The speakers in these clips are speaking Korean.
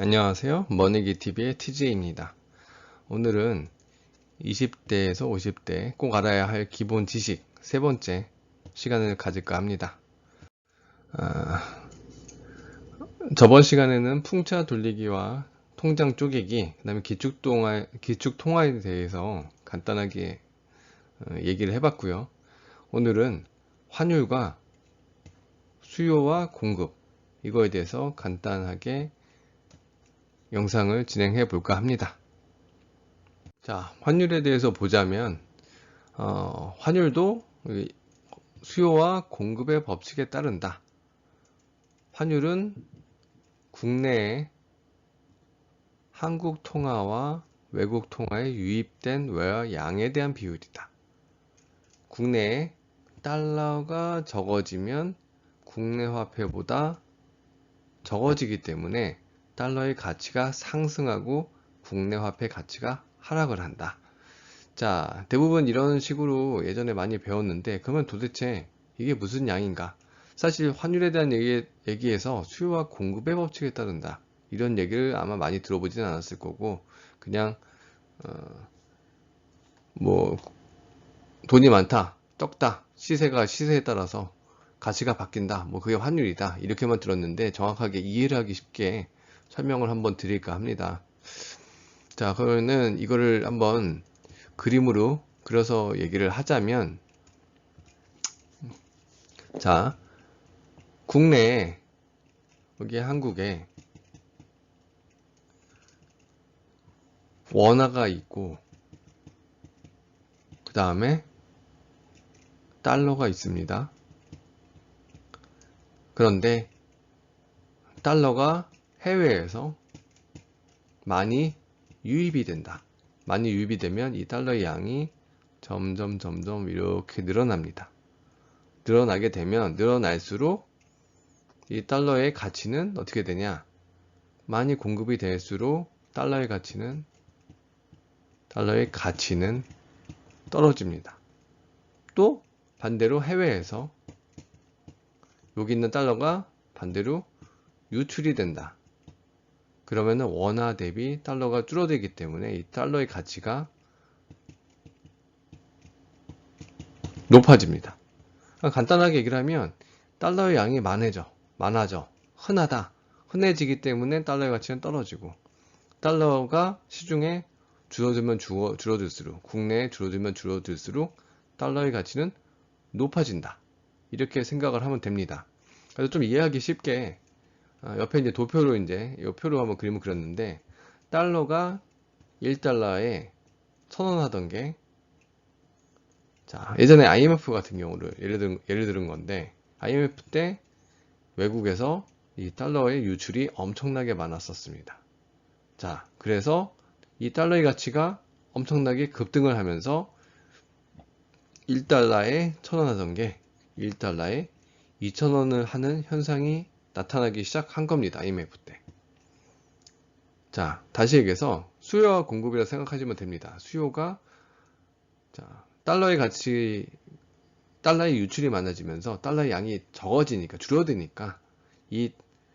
안녕하세요. 머니기TV의 TJ입니다. 오늘은 20대에서 50대 꼭 알아야 할 기본 지식 세 번째 시간을 가질까 합니다. 저번 시간에는 풍차 돌리기와 통장 쪼개기, 그 다음에 기축통화에 대해서 간단하게 얘기를 해봤고요. 오늘은 환율과 수요와 공급, 이거에 대해서 간단하게 영상을 진행해 볼까 합니다. 자, 환율에 대해서 보자면 환율도 수요와 공급의 법칙에 따른다. 환율은 국내에 한국 통화와 외국 통화에 유입된 외화 양에 대한 비율이다. 국내에 달러가 적어지면 국내 화폐보다 적어지기 때문에 달러의 가치가 상승하고 국내 화폐 가치가 하락을 한다. 자, 대부분 이런 식으로 예전에 많이 배웠는데, 그러면 도대체 이게 무슨 양인가? 사실 환율에 대한 얘기에서 수요와 공급의 법칙에 따른다, 이런 얘기를 아마 많이 들어보지는 않았을 거고, 그냥 뭐 돈이 많다, 적다, 시세에 따라서 가치가 바뀐다, 뭐 그게 환율이다, 이렇게만 들었는데, 정확하게 이해를 하기 쉽게 설명을 한번 드릴까 합니다. 자, 그러면은 이거를 한번 그림으로 그려서 얘기를 하자면, 자, 국내에, 여기 한국에 원화가 있고, 그 다음에 달러가 있습니다. 그런데 달러가 해외에서 많이 유입이 된다. 많이 유입이 되면 이 달러의 양이 점점 이렇게 늘어납니다. 늘어나게 되면 늘어날수록 이 달러의 가치는 어떻게 되냐? 많이 공급이 될수록 달러의 가치는 떨어집니다. 또 반대로 해외에서 여기 있는 달러가 반대로 유출이 된다. 그러면은 원화 대비 달러가 줄어들기 때문에 이 달러의 가치가 높아집니다. 간단하게 얘기를 하면 달러의 양이 많아져, 흔해지기 때문에 달러의 가치는 떨어지고, 달러가 시중에 줄어들수록, 국내에 줄어들수록 달러의 가치는 높아진다. 이렇게 생각을 하면 됩니다. 그래서 좀 이해하기 쉽게 옆에 이제 도표로 이 표로 한번 그림을 그렸는데, 달러가 1달러에 1,000원 하던 게, 자, 예전에 IMF 같은 경우를 예를 들은 건데, IMF 때 외국에서 이 달러의 유출이 엄청나게 많았었습니다. 자, 그래서 이 달러의 가치가 엄청나게 급등을 하면서 1달러에 1,000원 하던 게 1달러에 2,000원을 하는 현상이 나타나기 시작한 겁니다. IMF 때. 자, 다시 얘기해서 수요와 공급이라 생각하시면 됩니다. 수요가, 자, 달러의 유출이 많아지면서 달러의 양이 줄어드니까 이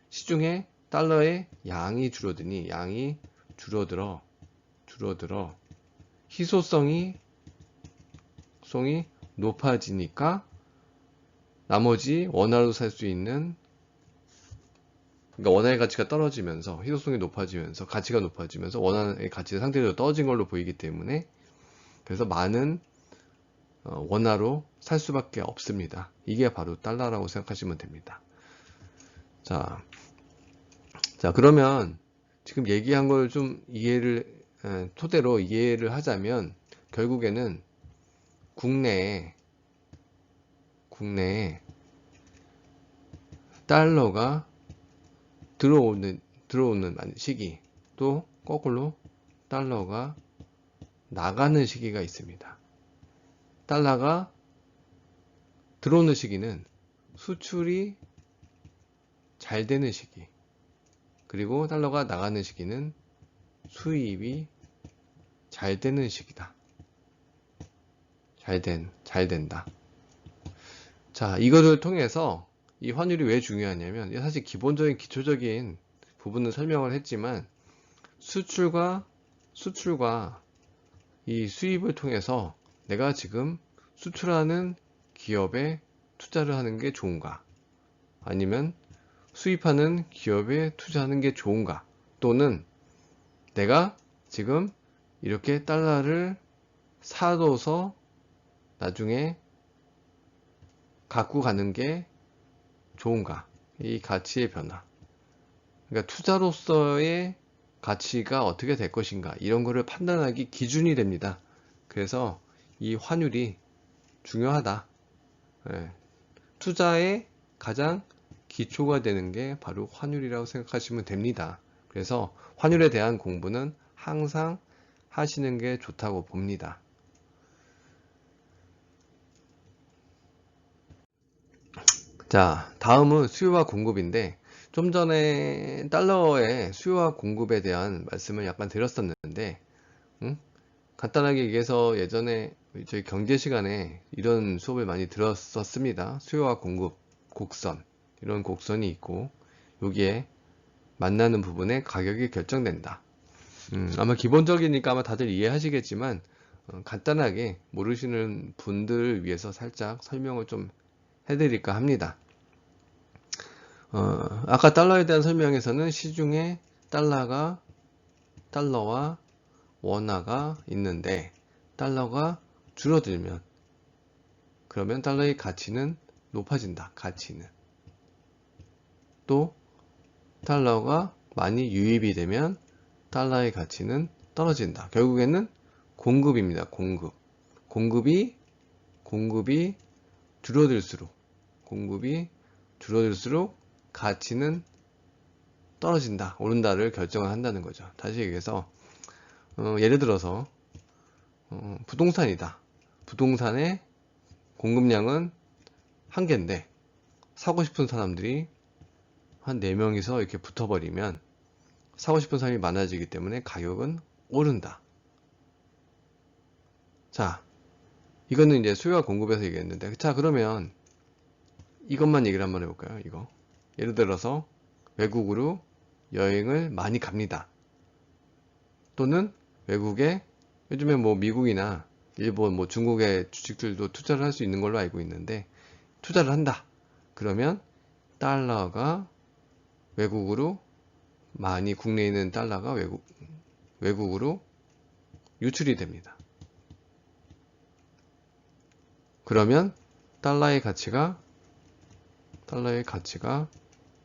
시중에 달러의 양이 줄어들어 희소성이 높아지니까 나머지 원화로 살 수 있는, 그러니까 원화의 가치가 떨어지면서 희소성이 높아지면서 가치가 높아지면서 원화의 가치가 상대적으로 떨어진 걸로 보이기 때문에, 그래서 많은 원화로 살 수밖에 없습니다. 이게 바로 달러라고 생각하시면 됩니다. 자, 그러면 지금 얘기한 걸 좀 토대로 이해를 하자면, 결국에는 국내에 달러가 들어오는 시기, 또 거꾸로 달러가 나가는 시기가 있습니다. 달러가 들어오는 시기는 수출이 잘 되는 시기, 그리고 달러가 나가는 시기는 수입이 잘 되는 시기다. 잘 된다. 자, 이것을 통해서 이 환율이 왜 중요하냐면, 사실 기초적인 부분은 설명을 했지만 수출과 이 수입을 통해서 내가 지금 수출하는 기업에 투자를 하는 게 좋은가? 아니면 수입하는 기업에 투자하는 게 좋은가? 또는 내가 지금 이렇게 달러를 사둬서 나중에 갖고 가는 게 좋은가? 이 가치의 변화. 그러니까 투자로서의 가치가 어떻게 될 것인가? 이런 거를 판단하기 기준이 됩니다. 그래서 이 환율이 중요하다. 예. 투자의 가장 기초가 되는 게 바로 환율이라고 생각하시면 됩니다. 그래서 환율에 대한 공부는 항상 하시는 게 좋다고 봅니다. 자, 다음은 수요와 공급인데 좀 전에 달러의 수요와 공급에 대한 말씀을 약간 드렸었는데 간단하게 얘기해서 예전에 저희 경제 시간에 이런 수업을 많이 들었었습니다. 수요와 공급, 곡선 이런 곡선이 있고 여기에 만나는 부분에 가격이 결정된다. 아마 기본적이니까 아마 다들 이해하시겠지만 간단하게 모르시는 분들을 위해서 살짝 설명을 좀 해드릴까 합니다. 아까 달러에 대한 설명에서는 시중에 달러와 원화가 있는데 달러가 줄어들면 그러면 달러의 가치는 높아진다. 가치는. 또 달러가 많이 유입이 되면 달러의 가치는 떨어진다. 결국에는 공급입니다. 공급이 줄어들수록 가치는 떨어진다, 오른다를 결정을 한다는 거죠. 다시 얘기해서 예를 들어서 부동산이다. 부동산의 공급량은 한 개인데 사고 싶은 사람들이 한 4명이서 이렇게 붙어버리면 사고 싶은 사람이 많아지기 때문에 가격은 오른다. 자, 이거는 이제 수요와 공급에서 얘기했는데, 자, 그러면 이것만 얘기를 한번 해볼까요? 이거. 예를 들어서 외국으로 여행을 많이 갑니다. 또는 외국에 요즘에 뭐 미국이나 일본, 뭐 중국의 주식들도 투자를 할 수 있는 걸로 알고 있는데 투자를 한다. 그러면 달러가 외국으로 많이 국내에 있는 달러가 외국으로 유출이 됩니다. 그러면 달러의 가치가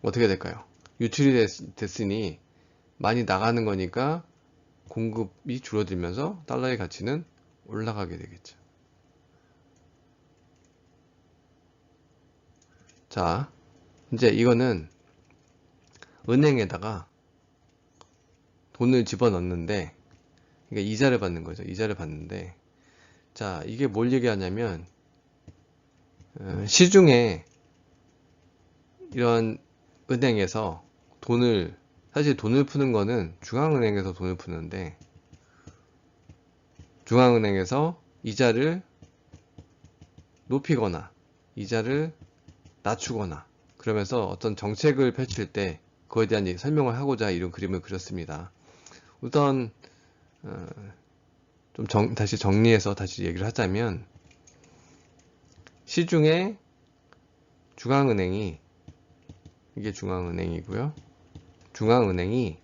어떻게 될까요? 유출이 됐으니 많이 나가는 거니까 공급이 줄어들면서 달러의 가치는 올라가게 되겠죠. 자, 이제 이거는 은행에다가 돈을 집어넣는데, 그러니까 이자를 받는 거죠. 이자를 받는데, 자, 이게 뭘 얘기하냐면, 시중에 이런 은행에서 사실 돈을 푸는 거는 중앙은행에서 돈을 푸는데, 중앙은행에서 이자를 높이거나, 이자를 낮추거나, 그러면서 어떤 정책을 펼칠 때, 그거에 대한 설명을 하고자 이런 그림을 그렸습니다. 우선, 다시 정리해서 다시 얘기를 하자면, 시중에 중앙은행이, 이게 중앙은행이고요. 중앙은행이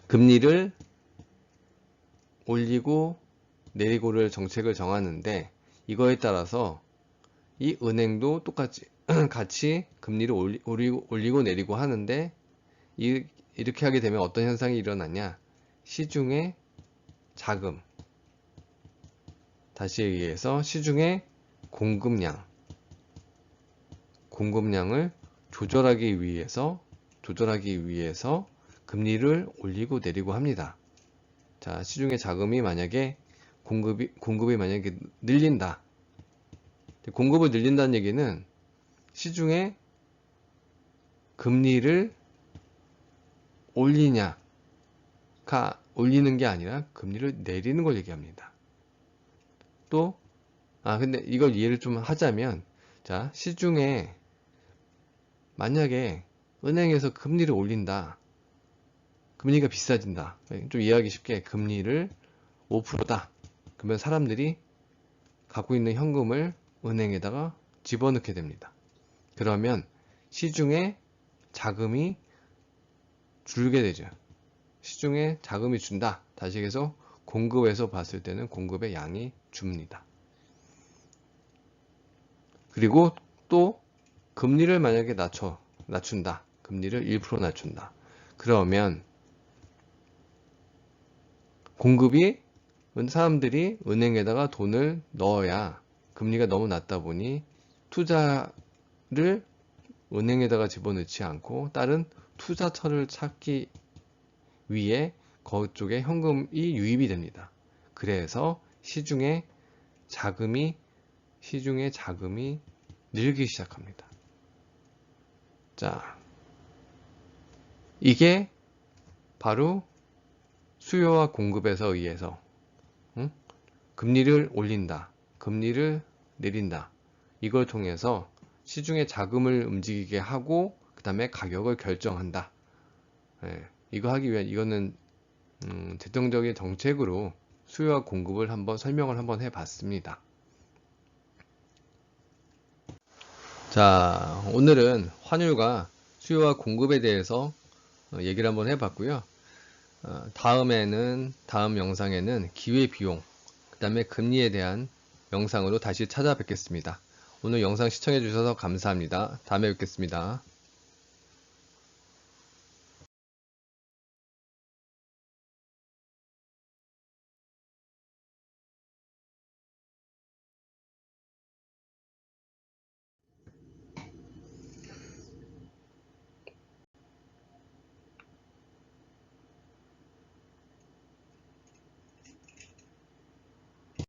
금리를 올리고 내리고를 정책을 정하는데, 이거에 따라서 이 은행도 똑같이 같이 금리를 올리고 내리고 하는데, 이렇게 하게 되면 어떤 현상이 일어나냐? 시중의 자금, 다시 얘기해서 시중의 공급량을 조절하기 위해서 금리를 올리고 내리고 합니다. 자, 시중의 자금이 만약에 공급이 만약에 늘린다. 공급을 늘린다는 얘기는 시중에 금리를 올리는 게 아니라 금리를 내리는 걸 얘기합니다. 또, 근데 이걸 이해를 좀 하자면, 자, 시중에 만약에 은행에서 금리를 올린다. 금리가 비싸진다. 좀 이해하기 쉽게 금리를 5%다. 그러면 사람들이 갖고 있는 현금을 은행에다가 집어넣게 됩니다. 그러면 시중에 자금이 줄게 되죠. 시중에 자금이 준다. 다시 해서 공급에서 봤을 때는 공급의 양이 줍니다. 그리고 또 금리를 만약에 낮춘다. 금리를 1% 낮춘다. 그러면 공급이 사람들이 은행에다가 돈을 넣어야 금리가 너무 낮다 보니 투자를 은행에다가 집어넣지 않고 다른 투자처를 찾기 위해 그쪽에 현금이 유입이 됩니다. 그래서 시중에 자금이 늘기 시작합니다. 자, 이게 바로 수요와 공급에서 의해서 금리를 올린다, 금리를 내린다. 이걸 통해서 시중에 자금을 움직이게 하고 그 다음에 가격을 결정한다. 이거 하기 위한 이거는 대통령적인 정책으로 수요와 공급을 설명을 한번 해봤습니다. 자, 오늘은 환율과 수요와 공급에 대해서 얘기를 한번 해봤고요. 다음 영상에는 기회비용, 그 다음에 금리에 대한 영상으로 다시 찾아뵙겠습니다. 오늘 영상 시청해 주셔서 감사합니다. 다음에 뵙겠습니다.